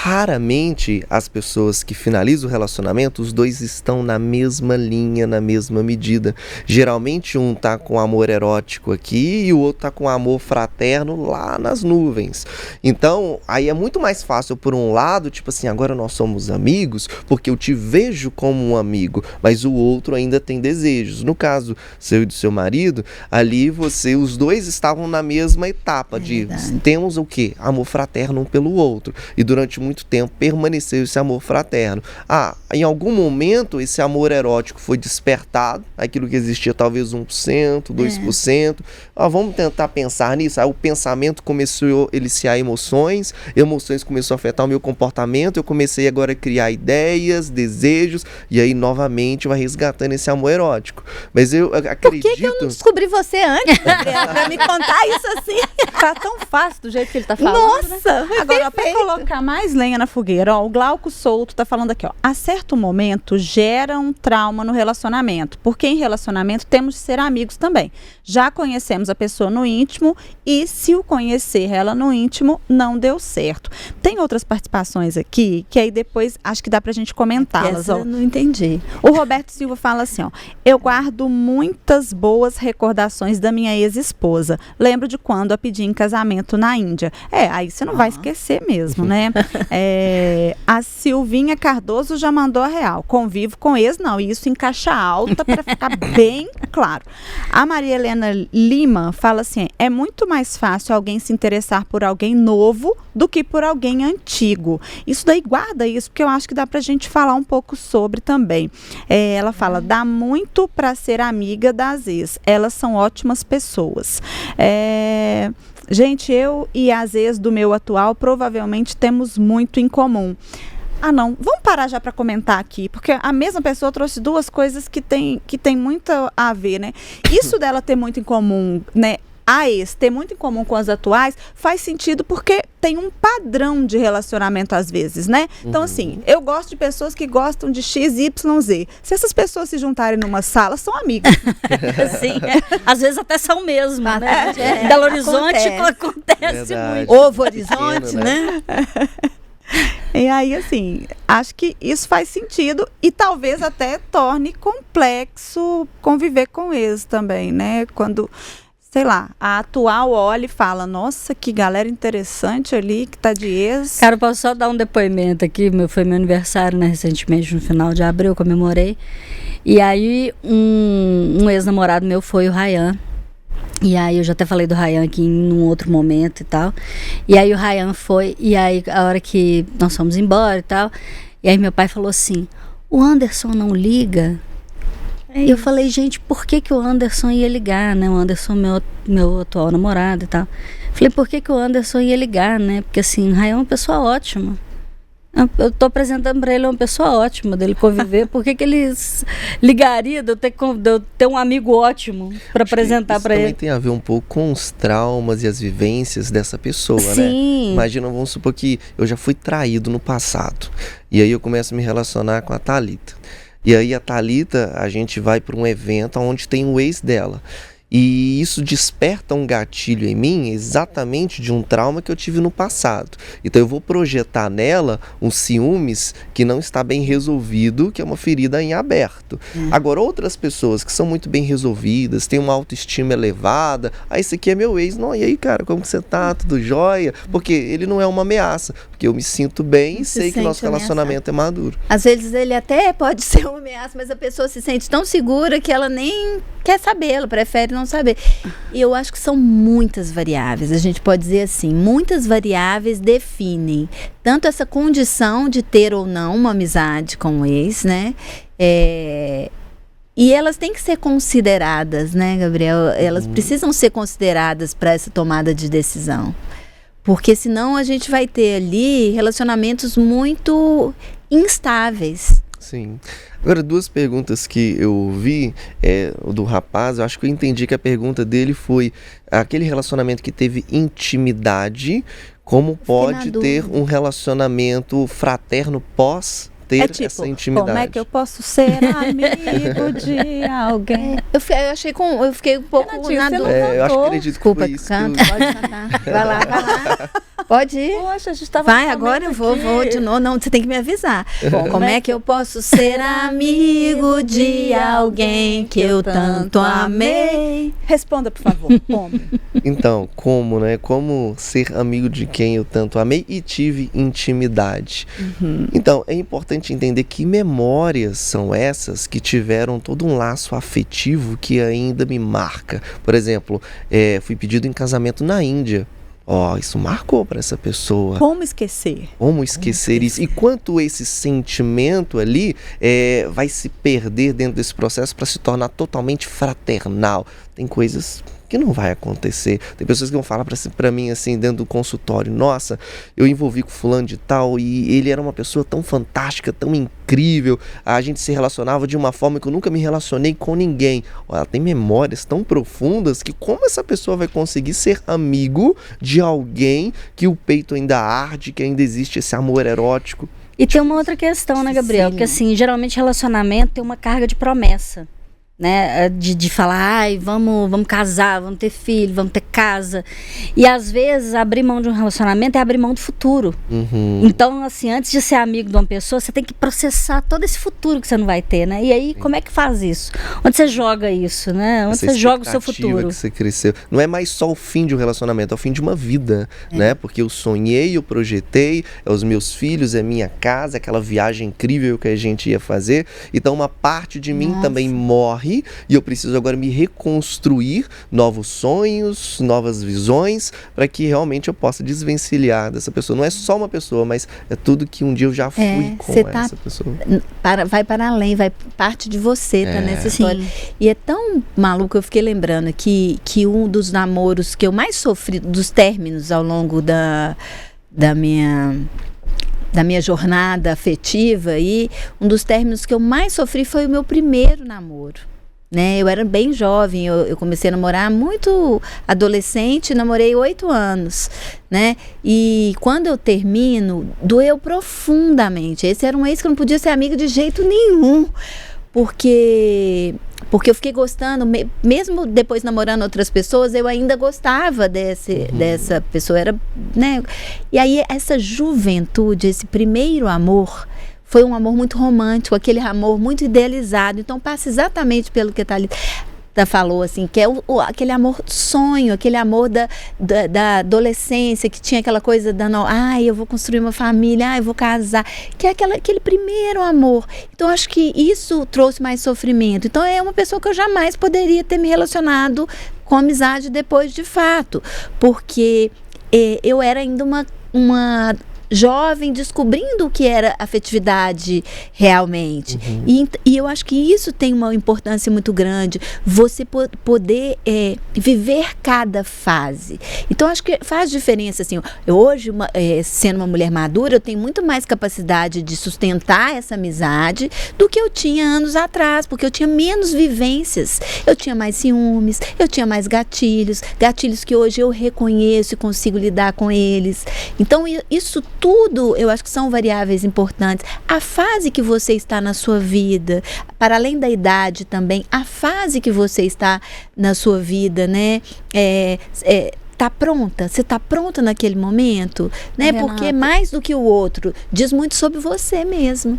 raramente as pessoas que finalizam o relacionamento, os dois estão na mesma linha, na mesma medida. Geralmente um tá com amor erótico aqui e o outro tá com amor fraterno lá nas nuvens. Então, aí é muito mais fácil por um lado, tipo assim, agora nós somos amigos, porque eu te vejo como um amigo, mas o outro ainda tem desejos. No caso seu e do seu marido, ali os dois estavam na mesma etapa de temos o quê? Amor fraterno um pelo outro. E durante muito tempo permaneceu esse amor fraterno. Em algum momento esse amor erótico foi despertado, aquilo que existia talvez 1%, 2%. Vamos tentar pensar nisso. Aí o pensamento começou a eliciar emoções começou a afetar o meu comportamento, eu comecei agora a criar ideias, desejos, e aí novamente vai resgatando esse amor erótico. Mas eu acredito... Por que eu não descobri você antes, Gabriela, pra me contar isso assim? Tá tão fácil do jeito que ele tá falando. Nossa, né? Agora, pra colocar mais lenha na fogueira, ó, o Glauco Souto tá falando aqui, ó. A certo momento gera um trauma no relacionamento, porque em relacionamento temos de ser amigos também. Já conhecemos a pessoa no íntimo e se o conhecer ela no íntimo, não deu certo. Tem outras participações aqui, que aí depois acho que dá pra gente comentá-las. Eu não entendi. O Roberto Silva fala assim, ó. Eu guardo muitas boas recordações da minha ex-esposa. Lembro de quando a pedi em casamento na Índia. Aí você não vai esquecer mesmo, né? A Silvinha Cardoso já mandou a real. Convivo com ex, não. E isso em caixa alta para ficar bem claro. A Maria Helena Lima fala assim, é muito mais fácil alguém se interessar por alguém novo do que por alguém antigo. Isso daí, guarda isso, porque eu acho que dá pra gente falar um pouco sobre também. Ela fala, dá muito pra ser amiga das ex. Elas são ótimas pessoas. Gente, eu e as ex do meu atual provavelmente temos muito em comum. Não, vamos parar já para comentar aqui, porque a mesma pessoa trouxe duas coisas que tem muito a ver, né? Isso dela ter muito em comum, né? A ex ter muito em comum com as atuais faz sentido porque tem um padrão de relacionamento às vezes, né? Então, assim, eu gosto de pessoas que gostam de X, Y, Z. Se essas pessoas se juntarem numa sala, são amigas. Sim, às vezes até são mesmo, né? Belo Horizonte acontece muito. Ovo Horizonte, pequeno, né? E aí, assim, acho que isso faz sentido e talvez até torne complexo conviver com eles também, né? Quando... sei lá, a atual olha e fala, nossa, que galera interessante ali, que tá de ex. Cara, eu posso só dar um depoimento aqui, foi meu aniversário, né, recentemente, no final de abril, eu comemorei. E aí, um ex-namorado meu foi o Rayan. E aí, eu já até falei do Rayan aqui em um outro momento e tal. E aí, o Rayan foi, e aí, a hora que nós fomos embora e tal, e aí meu pai falou assim, o Anderson não liga? E eu falei, gente, por que o Anderson ia ligar, né? O Anderson, meu atual namorado e tal. Falei, por que o Anderson ia ligar, né? Porque assim, o Rayan é uma pessoa ótima. Eu tô apresentando pra ele uma pessoa ótima, dele conviver. Por que ele ligaria de eu ter um amigo ótimo para apresentar para ele? Também tem a ver um pouco com os traumas e as vivências dessa pessoa, né? Sim. Imagina, vamos supor que eu já fui traído no passado. E aí eu começo a me relacionar com a Thalita. E aí a Thalita, a gente vai para um evento onde tem o ex dela. E isso desperta um gatilho em mim exatamente de um trauma que eu tive no passado. Então eu vou projetar nela um ciúmes que não está bem resolvido, que é uma ferida em aberto. Agora, outras pessoas que são muito bem resolvidas, têm uma autoestima elevada, esse aqui é meu ex. Não, e aí, cara, como que você tá? Tudo jóia? Porque ele não é uma ameaça, porque eu me sinto bem e sei que o nosso relacionamento é maduro. Às vezes ele até pode ser uma ameaça, mas a pessoa se sente tão segura que ela nem quer saber, ela prefere não saber. E eu acho que são muitas variáveis, a gente pode dizer assim, muitas variáveis definem tanto essa condição de ter ou não uma amizade com o ex, né? E elas têm que ser consideradas, né, Gabriel? Elas precisam ser consideradas para essa tomada de decisão. Porque senão a gente vai ter ali relacionamentos muito instáveis. Sim. Agora, duas perguntas que eu vi do rapaz, eu acho que eu entendi que a pergunta dele foi aquele relacionamento que teve intimidade, como pode ter um relacionamento fraterno pós ter essa intimidade? Como é que eu posso ser amigo de alguém? Eu fiquei um pouco na dúvida. Eu acho que acredito que foi isso. Pode cantar. Vai lá. Pode ir. Poxa, a gente tava Vai, agora eu vou de novo. Não, você tem que me avisar. Bom, como é que eu posso ser amigo de alguém que eu tanto amei? Responda, por favor. Como? Então, como, né? Como ser amigo de quem eu tanto amei e tive intimidade. Então, é importante entender que memórias são essas que tiveram todo um laço afetivo que ainda me marca. Por exemplo, fui pedido em casamento na Índia. Isso marcou para essa pessoa. Como esquecer? Como esquecer isso? E quanto esse sentimento ali vai se perder dentro desse processo para se tornar totalmente fraternal. Tem coisas que não vai acontecer. Tem pessoas que vão falar para mim assim dentro do consultório: nossa, eu envolvi com fulano de tal e ele era uma pessoa tão fantástica, tão incrível, a gente se relacionava de uma forma que eu nunca me relacionei com ninguém. Ela tem memórias tão profundas que como essa pessoa vai conseguir ser amigo de alguém que o peito ainda arde, que ainda existe esse amor erótico? E tem uma outra questão, né, Gabriel? Porque assim, geralmente relacionamento tem uma carga de promessa, né, de falar, vamos casar, vamos ter filho, vamos ter casa. E às vezes abrir mão de um relacionamento é abrir mão do futuro. Então, assim, antes de ser amigo de uma pessoa, você tem que processar todo esse futuro que você não vai ter, né? E aí, como é que faz isso? Onde você joga isso, né? Onde você joga o seu futuro? Que você cresceu. Não é mais só o fim de um relacionamento, é o fim de uma vida, né? Porque eu sonhei, eu projetei, é os meus filhos, é minha casa, aquela viagem incrível que a gente ia fazer. Então, uma parte de mim também morre. E eu preciso agora me reconstruir novos sonhos, novas visões, para que realmente eu possa desvencilhar dessa pessoa. Não é só uma pessoa, mas é tudo que um dia eu já fui com essa pessoa. Vai para além, vai parte de você, tá nessa história. E é tão maluco, eu fiquei lembrando que um dos namoros que eu mais sofri, dos términos ao longo da minha jornada afetiva, e um dos términos que eu mais sofri foi o meu primeiro namoro. Né? Eu era bem jovem, eu comecei a namorar muito adolescente, namorei 8 anos, né? E quando eu termino, doeu profundamente. Esse era um ex que eu não podia ser amiga de jeito nenhum, porque eu fiquei gostando, mesmo depois namorando outras pessoas, eu ainda gostava dessa pessoa, né? E aí essa juventude, esse primeiro amor, foi um amor muito romântico, aquele amor muito idealizado. Então passa exatamente pelo que a Thalita falou, assim, que é aquele amor sonho, aquele amor da adolescência, que tinha aquela coisa eu vou construir uma família, eu vou casar, que é aquele primeiro amor. Então acho que isso trouxe mais sofrimento. Então é uma pessoa que eu jamais poderia ter me relacionado com amizade depois, de fato, porque eu era ainda uma jovem descobrindo o que era afetividade realmente. E eu acho que isso tem uma importância muito grande, você poder viver cada fase. Então acho que faz diferença, assim, hoje sendo uma mulher madura, eu tenho muito mais capacidade de sustentar essa amizade do que eu tinha anos atrás, porque eu tinha menos vivências, eu tinha mais ciúmes, eu tinha mais gatilhos que hoje eu reconheço e consigo lidar com eles. Então isso tudo, eu acho que são variáveis importantes. A fase que você está na sua vida, para além da idade também, a fase que você está na sua vida, né? Tá pronta? Você tá pronta naquele momento? Né? Porque mais do que o outro, diz muito sobre você mesmo.